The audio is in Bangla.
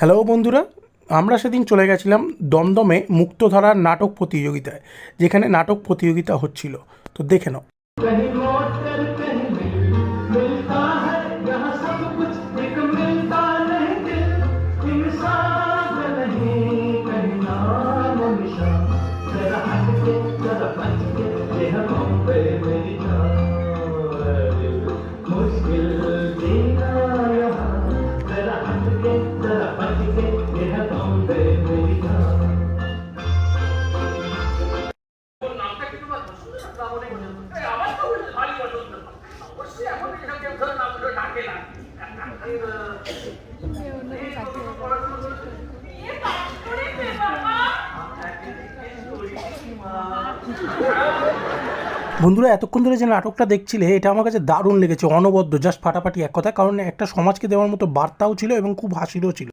হ্যালো বন্ধুরা, আমরা সেদিন চলে গেছিলাম দমদমে মুক্তধারার নাটক প্রতিযোগিতায়, যেখানে নাটক প্রতিযোগিতা হচ্ছিল। তো দেখে নাও। कहीं लौट कर कहीं मिलता है यहाँ सब कुछ एक मिलता नहीं दिल इंसान नहीं कहीं नाम निशान जरा हट के जरा बच के ये है बॉम्बे मेरी जान मुश्किल जीना यहाँ जरा हट के जरा बच के ये है बॉम्बे मेरी जान বন্ধুরা, এতক্ষণ ধরে যে নাটকটা দেখছিলে, এটা আমার কাছে দারুণ লেগেছে। অনবদ্য, জাস্ট ফাটাফাটি এক কথা। কারণ একটা সমাজকে দেওয়ার মতো বার্তাও ছিল এবং খুব হাসিরও ছিল।